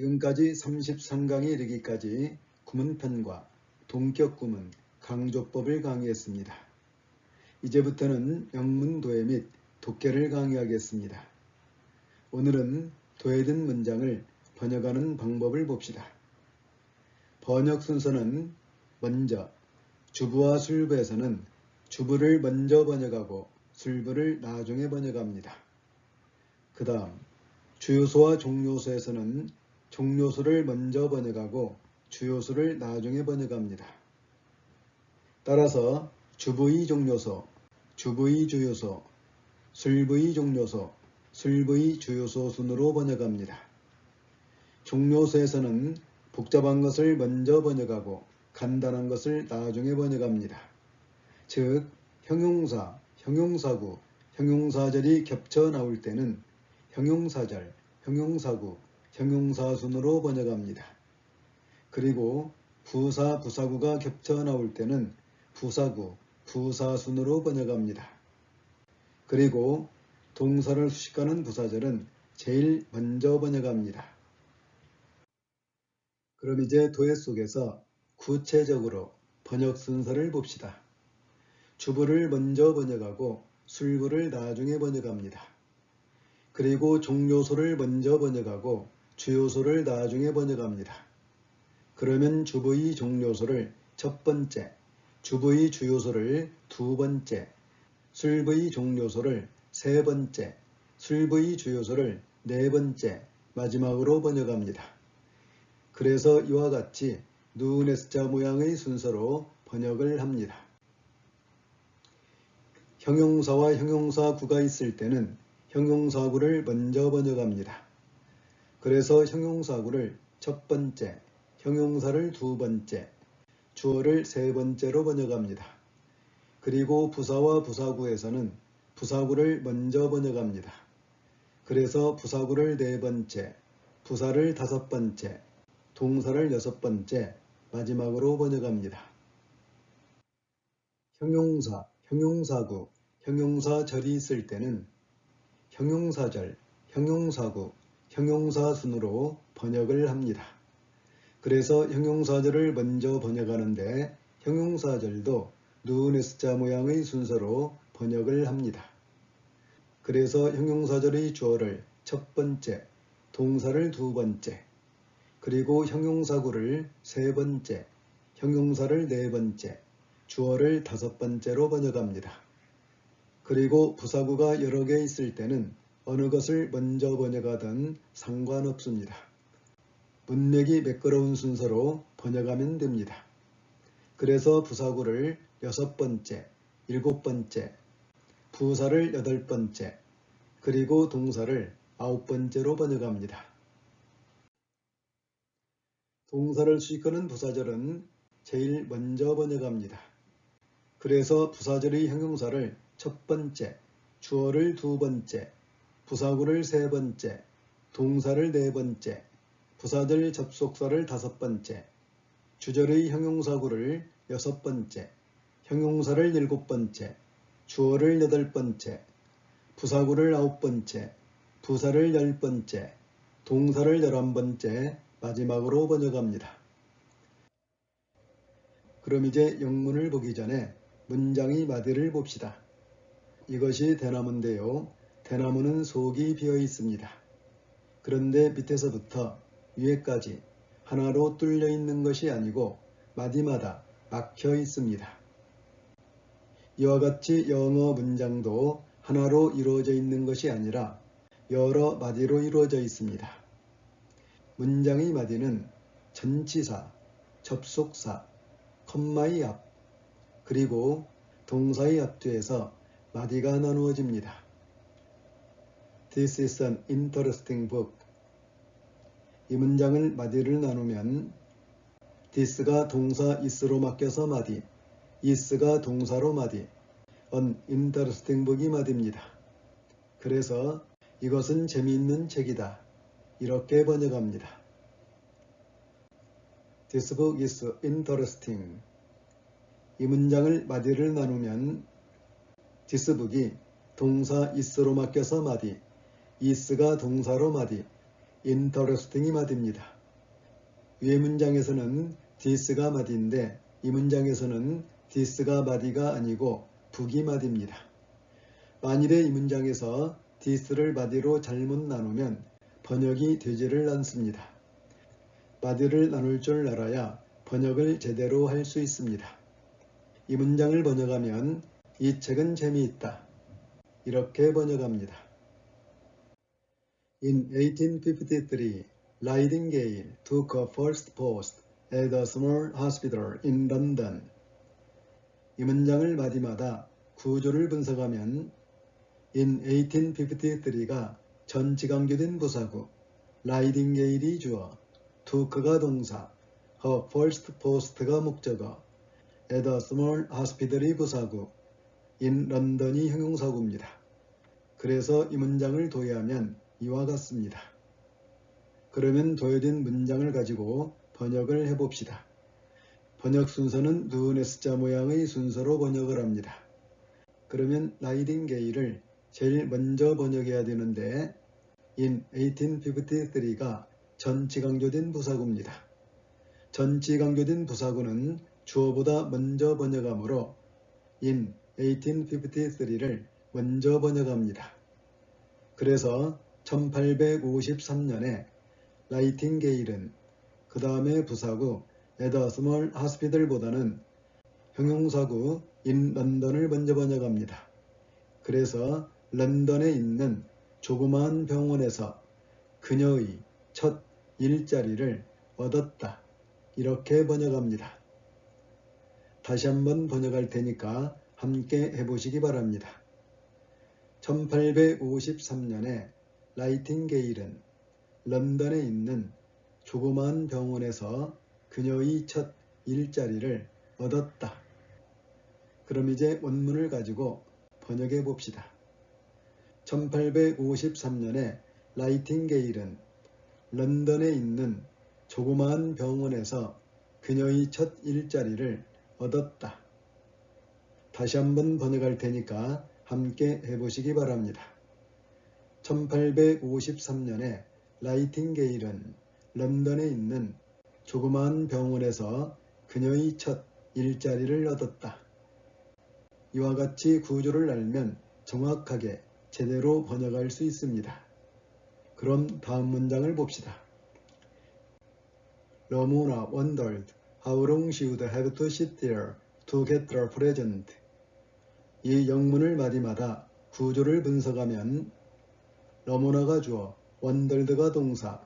지금까지 33강에 이르기까지 구문편과 동격구문, 강조법을 강의했습니다. 이제부터는 영문 도해 및 독해를 강의하겠습니다. 오늘은 도해된 문장을 번역하는 방법을 봅시다. 번역 순서는 먼저 주부와 술부에서는 주부를 먼저 번역하고 술부를 나중에 번역합니다. 그 다음 주요소와 종요소에서는 종요소를 먼저 번역하고 주요소를 나중에 번역합니다. 따라서 주부의 종요소, 주부의 주요소, 술부의 종요소, 술부의 주요소 순으로 번역합니다. 종요소에서는 복잡한 것을 먼저 번역하고 간단한 것을 나중에 번역합니다. 즉, 형용사, 형용사구, 형용사절이 겹쳐 나올 때는 형용사절, 형용사구, 형용사순으로 번역합니다. 그리고 부사, 부사구가 겹쳐 나올 때는 부사구, 부사순으로 번역합니다. 그리고 동사를 수식하는 부사절은 제일 먼저 번역합니다. 그럼 이제 도해 속에서 구체적으로 번역 순서를 봅시다. 주부를 먼저 번역하고 술부를 나중에 번역합니다. 그리고 종요소를 먼저 번역하고 주요소를 나중에 번역합니다. 그러면 주부의 종요소를 첫 번째, 주부의 주요소를 두 번째, 술부의 종요소를 세 번째, 술부의 주요소를 네 번째, 마지막으로 번역합니다. 그래서 이와 같이 누은에스자 모양의 순서로 번역을 합니다. 형용사와 형용사구가 있을 때는 형용사구를 먼저 번역합니다. 그래서 형용사구를 첫 번째, 형용사를 두 번째, 주어를 세 번째로 번역합니다. 그리고 부사와 부사구에서는 부사구를 먼저 번역합니다. 그래서 부사구를 네 번째, 부사를 다섯 번째, 동사를 여섯 번째, 마지막으로 번역합니다. 형용사, 형용사구, 형용사절이 있을 때는 형용사절, 형용사구, 형용사순으로 번역을 합니다. 그래서 형용사절을 먼저 번역하는데 형용사절도 누은에스자 모양의 순서로 번역을 합니다. 그래서 형용사절의 주어를 첫 번째, 동사를 두 번째, 그리고 형용사구를 세 번째, 형용사를 네 번째, 주어를 다섯 번째로 번역합니다. 그리고 부사구가 여러 개 있을 때는 어느 것을 먼저 번역하든 상관없습니다. 문맥이 매끄러운 순서로 번역하면 됩니다. 그래서 부사구를 여섯 번째, 일곱 번째, 부사를 여덟 번째, 그리고 동사를 아홉 번째로 번역합니다. 동사를 수식하는 부사절은 제일 먼저 번역합니다. 그래서 부사절의 형용사를 첫 번째, 주어를 두 번째, 부사구를 세 번째, 동사를 네 번째, 부사절 접속사를 다섯 번째, 주절의 형용사구를 여섯 번째, 형용사를 일곱 번째, 주어를 여덟 번째, 부사구를 아홉 번째, 부사를 열 번째, 동사를 11번째, 마지막으로 번역합니다. 그럼 이제 영문을 보기 전에 문장의 마디를 봅시다. 이것이 대나무인데요. 대나무는 속이 비어 있습니다. 그런데 밑에서부터 위에까지 하나로 뚫려 있는 것이 아니고 마디마다 막혀 있습니다. 이와 같이 영어 문장도 하나로 이루어져 있는 것이 아니라 여러 마디로 이루어져 있습니다. 문장의 마디는 전치사, 접속사, 컴마의 앞, 그리고 동사의 앞뒤에서 마디가 나누어집니다. This is an interesting book. 이 문장을 마디를 나누면 this가 동사 is로 맡겨서 마디, is가 동사로 마디, an interesting book이 마디입니다. 그래서 이것은 재미있는 책이다. 이렇게 번역합니다. This book is interesting. 이 문장을 마디를 나누면 this book이 동사 is로 맡겨서 마디, is가 동사로 마디, interesting이 마디입니다. 위의 문장에서는 this가 마디인데 이 문장에서는 this가 마디가 아니고 북이 마디입니다. 만일에 이 문장에서 this를 마디로 잘못 나누면 번역이 되지를 않습니다. 마디를 나눌 줄 알아야 번역을 제대로 할 수 있습니다. 이 문장을 번역하면 이 책은 재미있다. 이렇게 번역합니다. In 1853, Nightingale took a first post at a small hospital in London. 이 문장을 마디마다 구조를 분석하면 In 1853가 전치강조된 부사구, Nightingale이 주어, took가 동사, her first post가 목적어, at a small hospital이 부사구, in London이 형용사구입니다. 그래서 이 문장을 도의하면 이와 같습니다. 그러면 도의된 문장을 가지고 번역을 해봅시다. 번역 순서는 누은S자 모양의 순서로 번역을 합니다. 그러면 나이팅게일을 제일 먼저 번역해야 되는데 in 1853가 전치강조된 부사구입니다. 전치강조된 부사구는 주어보다 먼저 번역하므로 in 1853를 먼저 번역합니다. 그래서 1853년에 나이팅게일은 그 다음에 부사구 at a small hospital보다는 형용사구 in 런던을 먼저 번역합니다. 그래서 런던에 있는 조그마한 병원에서 그녀의 첫 일자리를 얻었다. 이렇게 번역합니다. 다시 한번 번역할 테니까 함께 해보시기 바랍니다. 1853년에 나이팅게일은 런던에 있는 조그마한 병원에서 그녀의 첫 일자리를 얻었다. 그럼 이제 원문을 가지고 번역해 봅시다. 1853년에 나이팅게일은 런던에 있는 조그마한 병원에서 그녀의 첫 일자리를 얻었다. 다시 한번 번역할 테니까 함께 해보시기 바랍니다. 1853년에 나이팅게일은 런던에 있는 조그마한 병원에서 그녀의 첫 일자리를 얻었다. 이와 같이 구조를 알면 정확하게 제대로 번역할 수 있습니다. 그럼 다음 문장을 봅시다. Ramona wondered how long she would have to sit there to get the present. 이 영문을 마디마다 구조를 분석하면 러모나가 주어, wondered가 동사,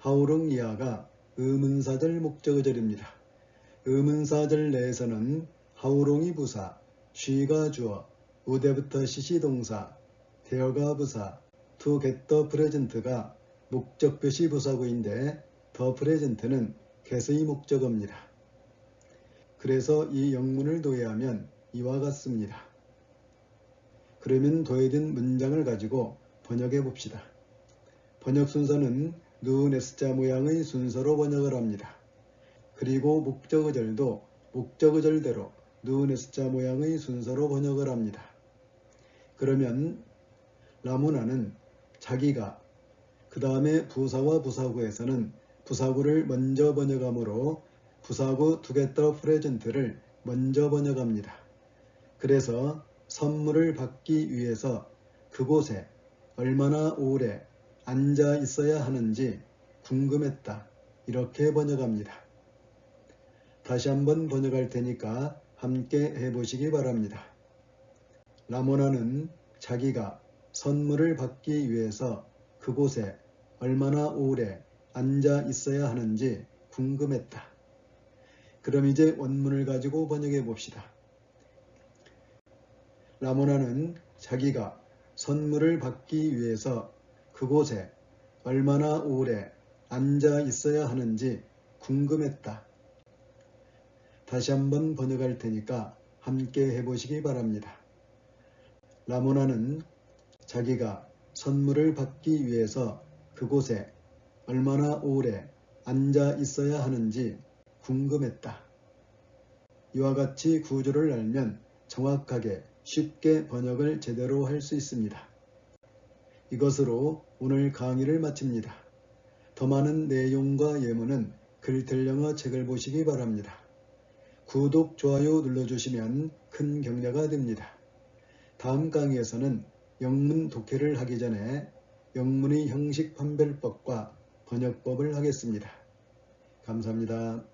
how long 이하가 의문사절 목적어절입니다. 의문사절 내에서는 how long이 부사, she가 주어, would have to sit이 동사, there가 부사, to get the present가 목적표시 부사구인데 the present는 get의 목적어입니다. 그래서 이 영문을 도의하면 이와 같습니다. 그러면 도의된 문장을 가지고 번역해 봅시다. 번역 순서는 누은S자 모양의 순서로 번역을 합니다. 그리고 목적어절도 목적어절대로 누은S자 모양의 순서로 번역을 합니다. 그러면 라모나는 자기가 그 다음에 부사와 부사구에서는 부사구를 먼저 번역하므로 부사구 to get the present를 먼저 번역합니다. 그래서 선물을 받기 위해서 그곳에 얼마나 오래 앉아 있어야 하는지 궁금했다. 이렇게 번역합니다. 다시 한번 번역할 테니까 함께 해보시기 바랍니다. 라모나는 자기가 선물을 받기 위해서 그곳에 얼마나 오래 앉아 있어야 하는지 궁금했다. 그럼 이제 원문을 가지고 번역해 봅시다. 라모나는 자기가 선물을 받기 위해서 그곳에 얼마나 오래 앉아 있어야 하는지 궁금했다. 다시 한번 번역할 테니까 함께 해보시기 바랍니다. 라모나는 자기가 선물을 받기 위해서 그곳에 얼마나 오래 앉아 있어야 하는지 궁금했다. 이와 같이 구조를 알면 정확하게 쉽게 번역을 제대로 할 수 있습니다. 이것으로 오늘 강의를 마칩니다. 더 많은 내용과 예문은 글들 영어 책을 보시기 바랍니다. 구독, 좋아요 눌러주시면 큰 격려가 됩니다. 다음 강의에서는 영문 독해를 하기 전에 영문의 형식 판별법과 번역법을 하겠습니다. 감사합니다.